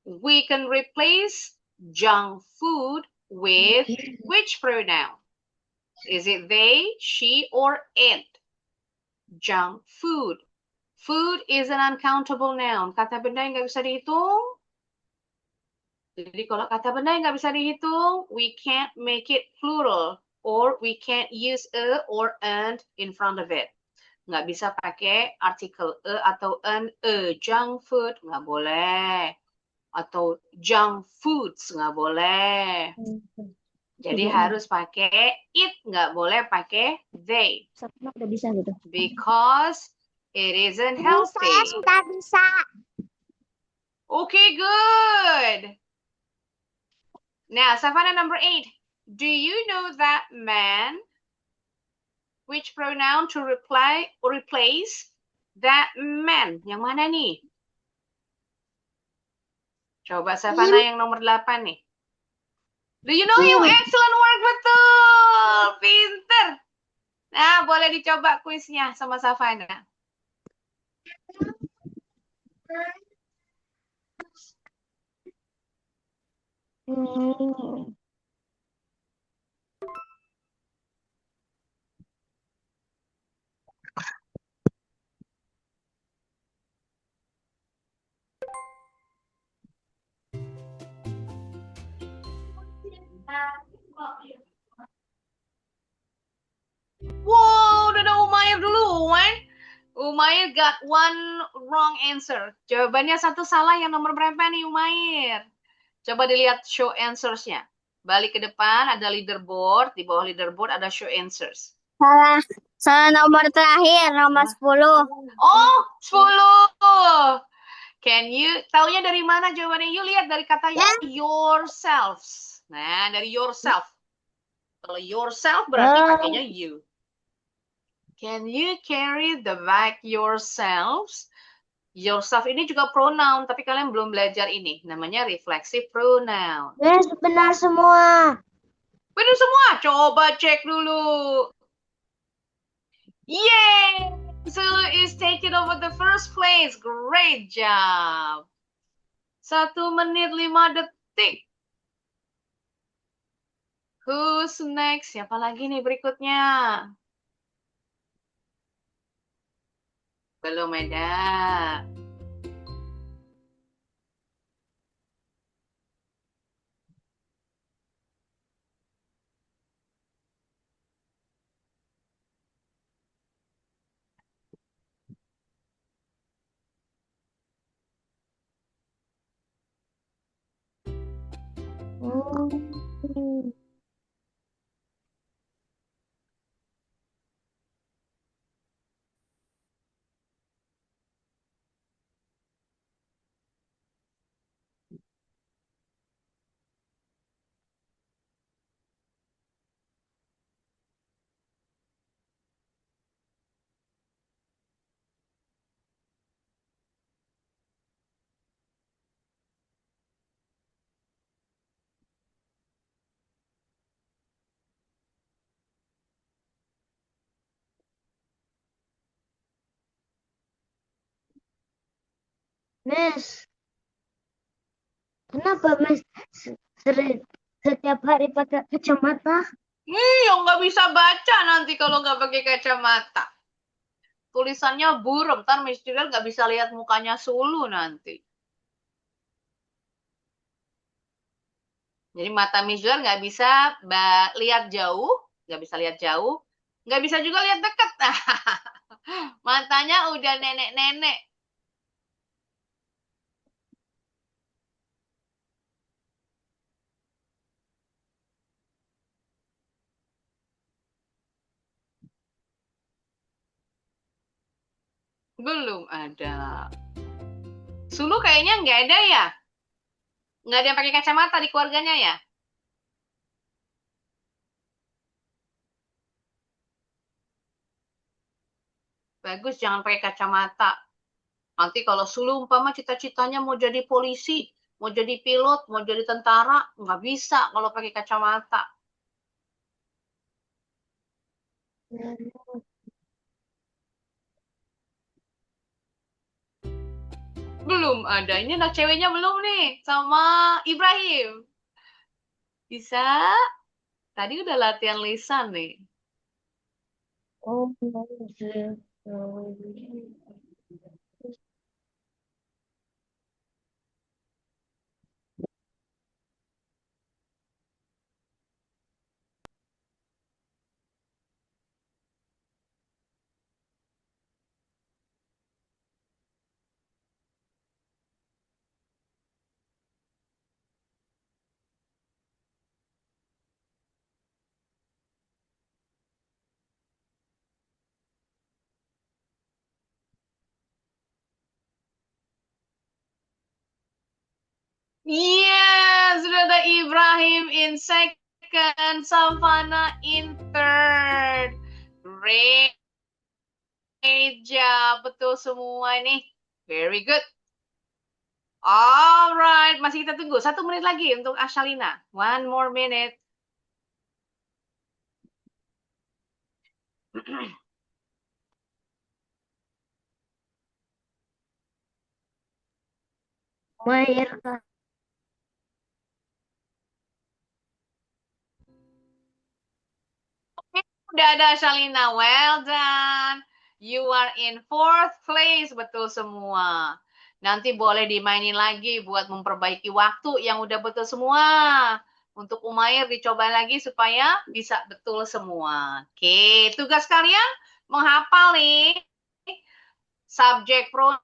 We can replace junk food with which pronoun? Is it they, she, or it? Junk food. Food is an uncountable noun. Kata benda yang nggak bisa dihitung. Jadi kalau kata benda yang nggak bisa dihitung, we can't make it plural. Or we can't use a or an in front of it. Nggak bisa pakai artikel a atau an. Junk food nggak boleh. Atau junk foods nggak boleh. Jadi harus pakai it, nggak boleh pakai they. Udah bisa gitu. Because it isn't healthy. Saya sudah bisa. Okay, good. Now, Savannah number 8. Do you know that man? Which pronoun to replace that man? Yang mana nih? Coba Savannah yang nomor 8 nih. Do you know him? Excellent work, betul. Pinter. Nah, boleh dicoba kuisnya sama Savannah. Wow, udah ada Umair duluan. Umair got one wrong answer. Jawabannya satu salah, yang nomor berapa nih Umair? Coba dilihat show answers-nya. Balik ke depan, ada leaderboard. Di bawah leaderboard ada show answers. Salah nomor terakhir, nomor 10. Oh, 10. Can you, taunya dari mana jawabannya? You lihat dari katanya yourselves. Nah, dari yourself. Kalau yourself berarti pakainya you. Can you carry the bag yourselves? Yourself ini juga pronoun, tapi kalian belum belajar ini. Namanya reflexive pronoun. Yes, benar semua. Benar semua? Coba cek dulu. Yay! Zulu is taking over the first place. Great job. 1 menit 5 detik. Who's next? Siapa lagi nih berikutnya? Belum ada. Miss, kenapa Miss setiap hari pakai kacamata? Iya, nggak bisa baca nanti kalau nggak pakai kacamata. Tulisannya buram, ntar Miss Julian nggak bisa lihat mukanya Sulu nanti. Jadi mata Miss Julian nggak bisa lihat jauh, nggak bisa lihat jauh, nggak bisa juga lihat dekat. Matanya udah nenek-nenek. Belum ada. Sulu kayaknya nggak ada ya? Nggak ada yang pakai kacamata di keluarganya ya? Bagus, jangan pakai kacamata. Nanti kalau Sulu umpama cita-citanya mau jadi polisi, mau jadi pilot, mau jadi tentara, nggak bisa kalau pakai kacamata. Belum ada. Ini anak ceweknya belum nih, sama Ibrahim. Bisa? Tadi udah latihan lisan nih. Oh, Iya, sudah ada Ibrahim in second, Savannah in third. Great job, betul semua nih. Very good. Alright, masih kita tunggu 1 menit lagi untuk Ashalina. 1 more minute. melahirkan. Udah ada Ashalina, well done. You are in 4th place, betul semua. Nanti boleh dimainin lagi buat memperbaiki waktu yang udah betul semua. Untuk Umair dicoba lagi supaya bisa betul semua. Oke, tugas kalian menghafal nih subjek pronoun,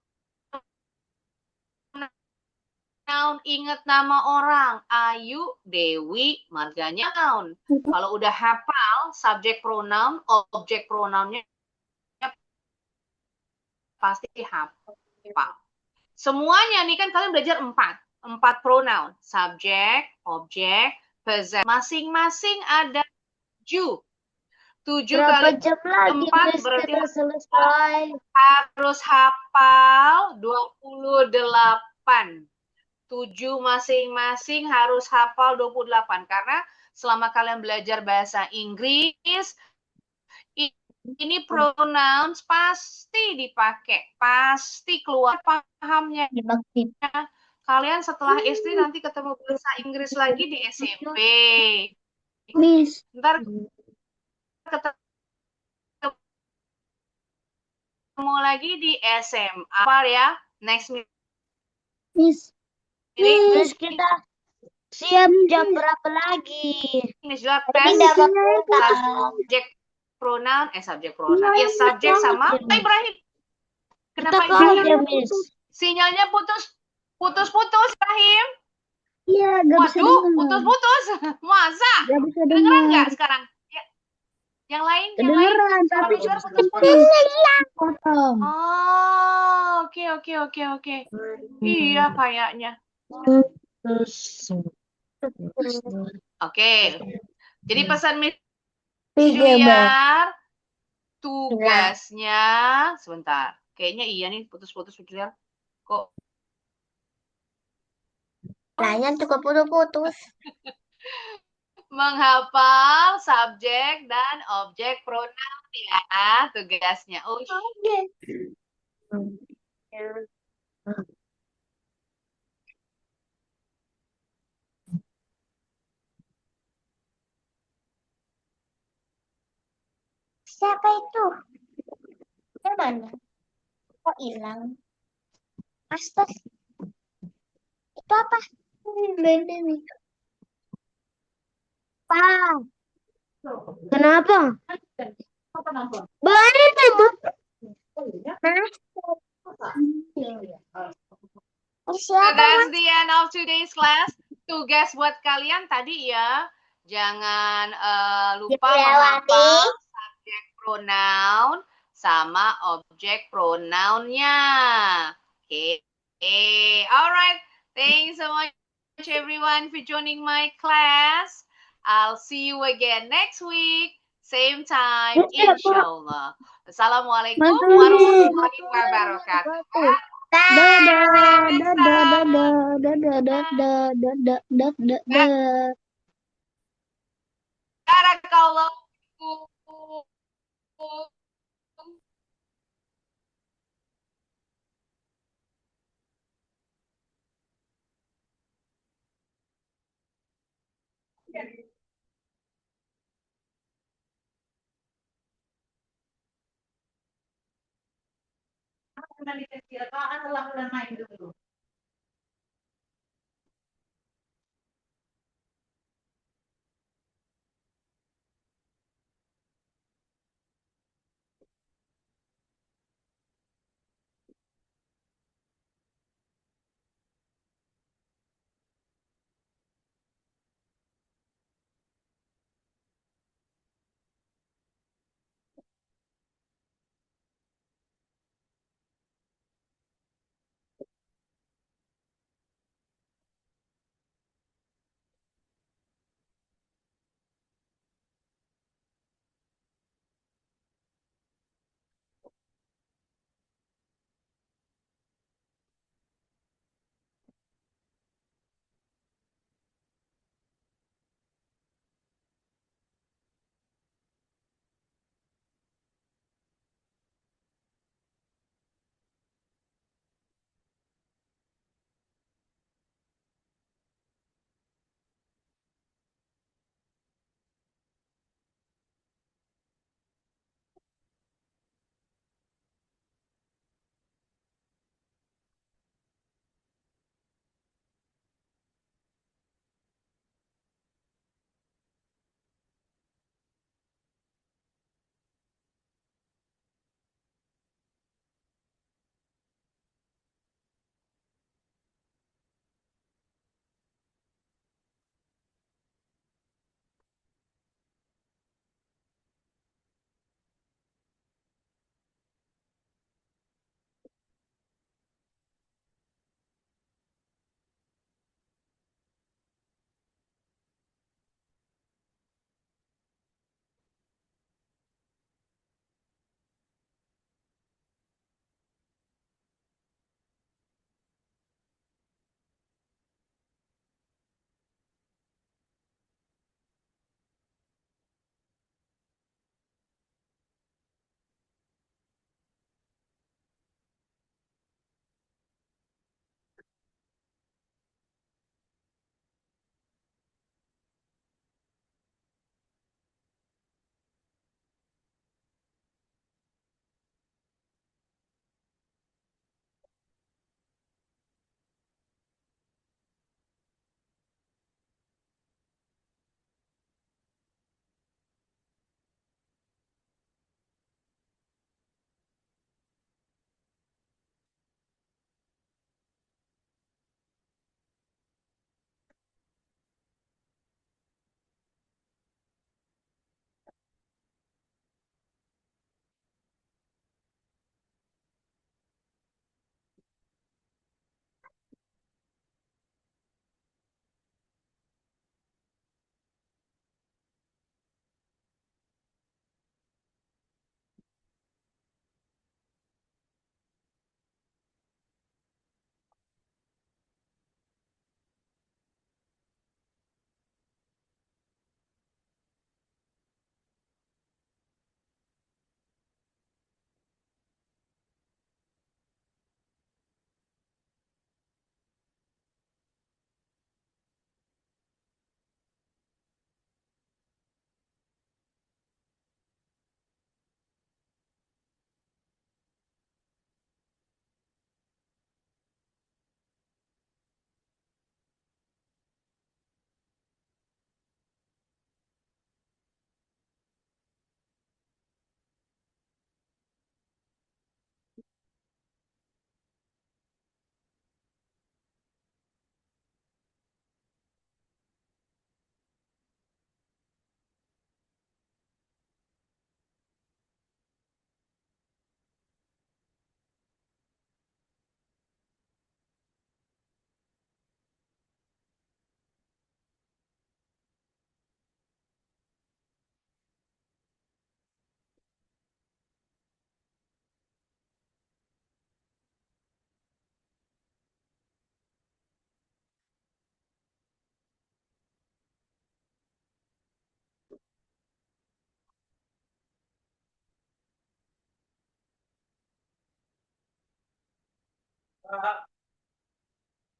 ingat nama orang. Ayu, Dewi, marganya noun. Kalau udah hafal subjek pronoun, objek pronounnya pasti hafal. Semuanya nih kan kalian belajar 4 pronoun. Subjek, objek, possession. Masing-masing ada 7. 7 Berapa kali jam lagi 4 Miss berarti kita selesai? harus hafal 28. 7 masing-masing harus hafal 28. Karena selama kalian belajar bahasa Inggris, ini pronouns pasti dipakai, pasti keluar pahamnya. Kalian setelah SD nanti ketemu bahasa Inggris lagi di SMP. Miss, Ntar ketemu lagi di SMA. Apa ya? Next Miss, meeting. Miss kita siap jam berapa lagi? Ini juga Ini tes dapat pulang. subjek pronoun, subjek pronoun. Ya, subjek sama Ibrahim. Kita Kenapa kelas Ibrahim? ya Miss. Sinyalnya putus-putus, Ibrahim. Iya, gak bisa Waduh, dengar. putus-putus. Masa? Gak bisa Kedengeran dengar. nggak sekarang? Ya, yang lain, Kedengeran tapi suara putus-putus. potong. Oh, oke. Iya, kayaknya. Oke. Jadi pesan Miss Juliar, tugasnya sebentar. Kayaknya iya nih putus-putus Juliar. Kok Lainnya juga putus-putus. menghafal subjek dan objek pronoun ya tugasnya. Oh, Siapa itu? Dia mana? Kok hilang? Aspek. Itu apa? Beda nih. Pak, kenapa? Boleh teman. So Siapa that's mas? the end of today's class. Tugas buat kalian tadi ya, jangan lupa Dilewati. menghafal subjek pronoun sama objek pronounnya. Okay. Alright. Thanks so much everyone for joining my class. I'll see you again next week, same time, inshallah. Assalamualaikum warahmatullahi wabarakatuh. Dadah, Next dadah, time. dadah, dadah, dadah, dadah, dadah, dadah, dadah. Barakallahu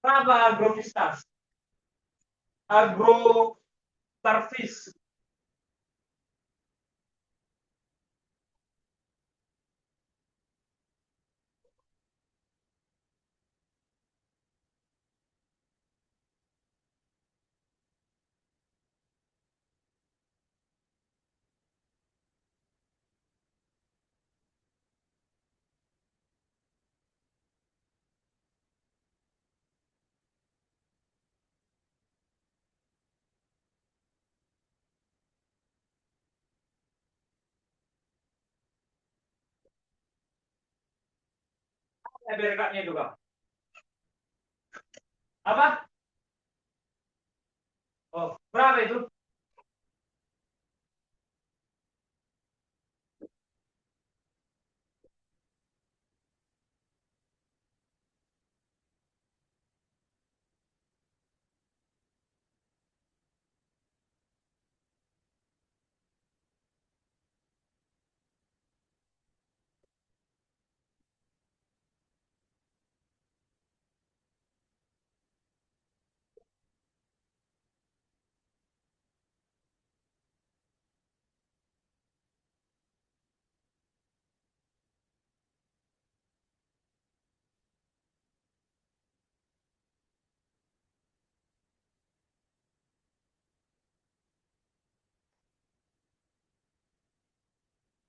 Kenapa agrovistas? Agro service. BRK-nya juga. Apa? Oh, berapa itu?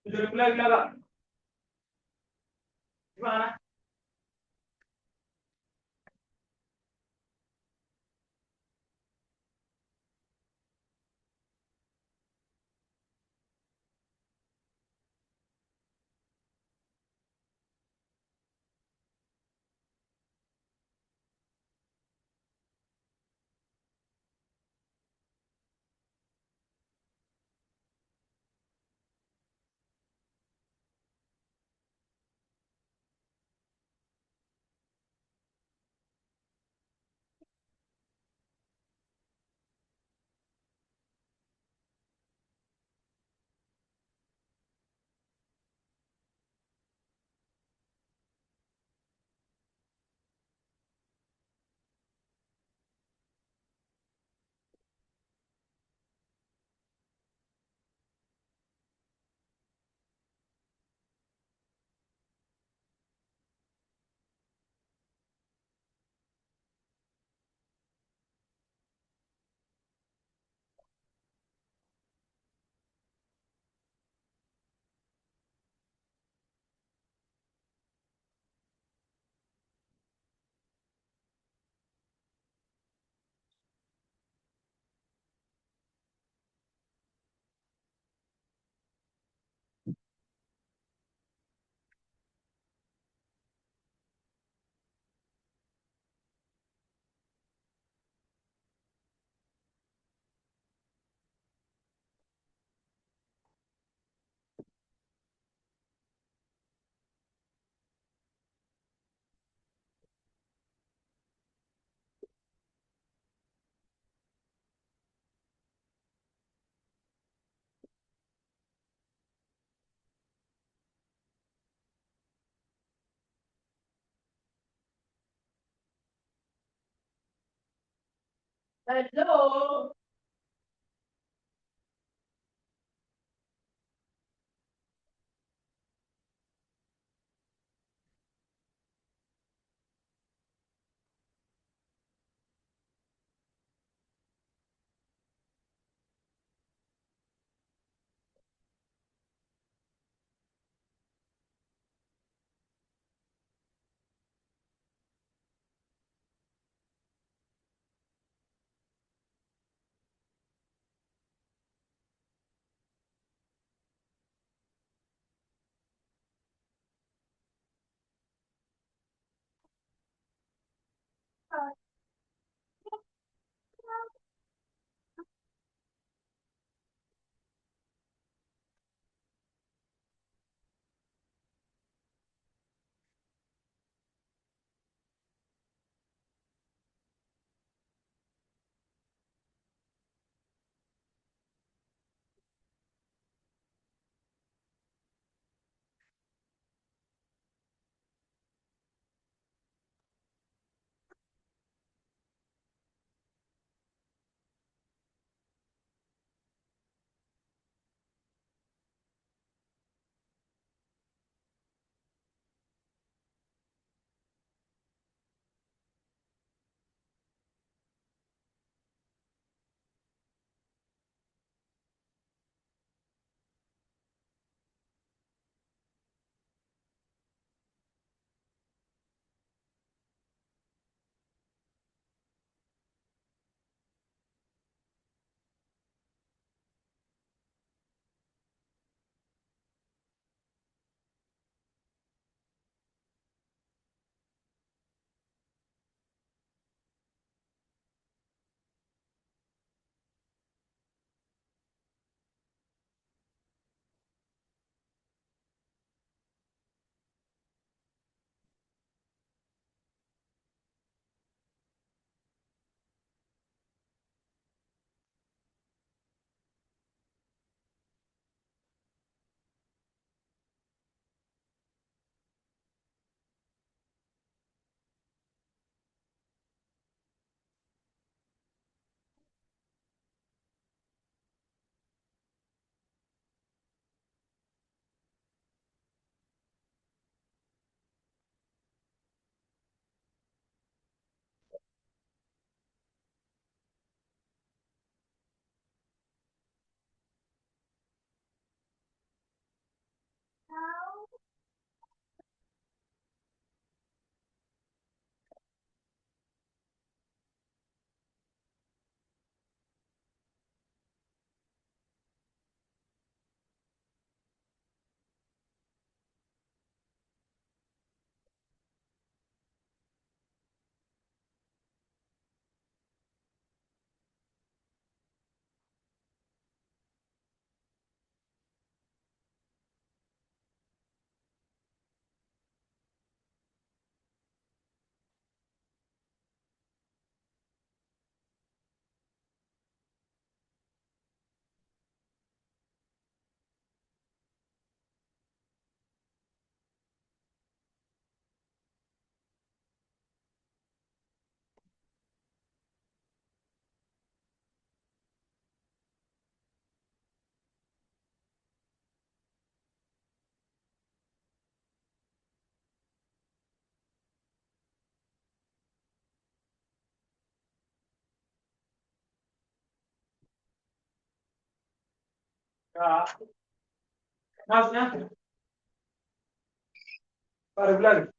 Tujuh ribu lagi lah, gimana? Hello. Ya, mouse-nya. Baru lagi.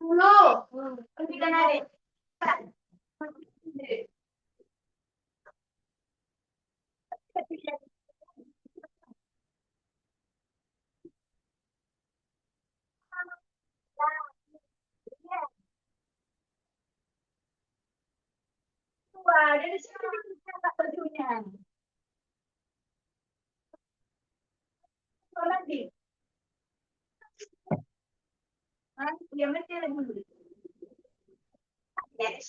Dulu, kita narik. Wah, dari sini kita bajunya. Apa lagi? Ah, ya mesti lagi dulu. Yes.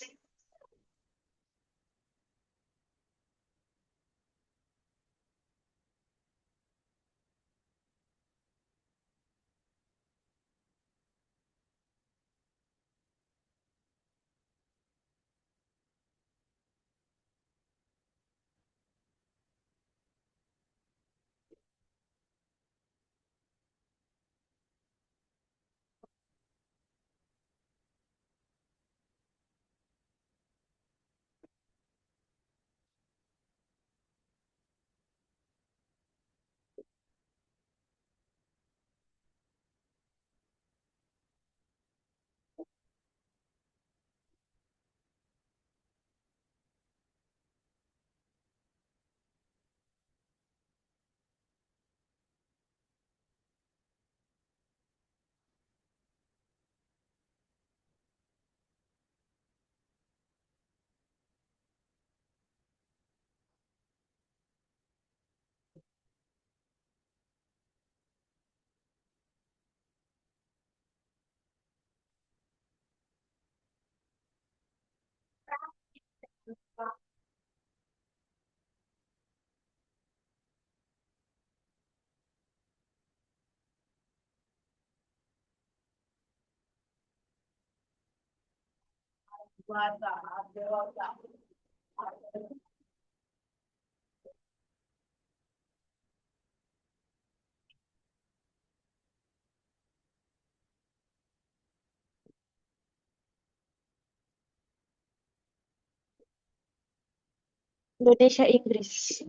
Indonesia Inggris.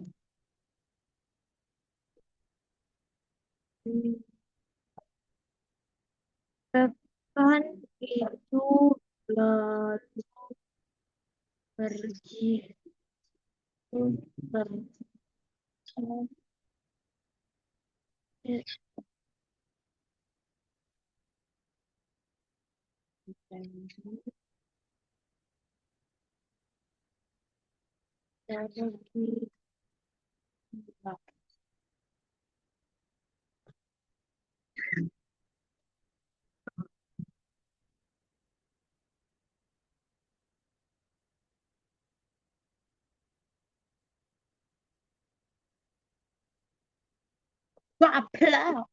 Kapan itu lalu pergi pergi pergi Gaplak.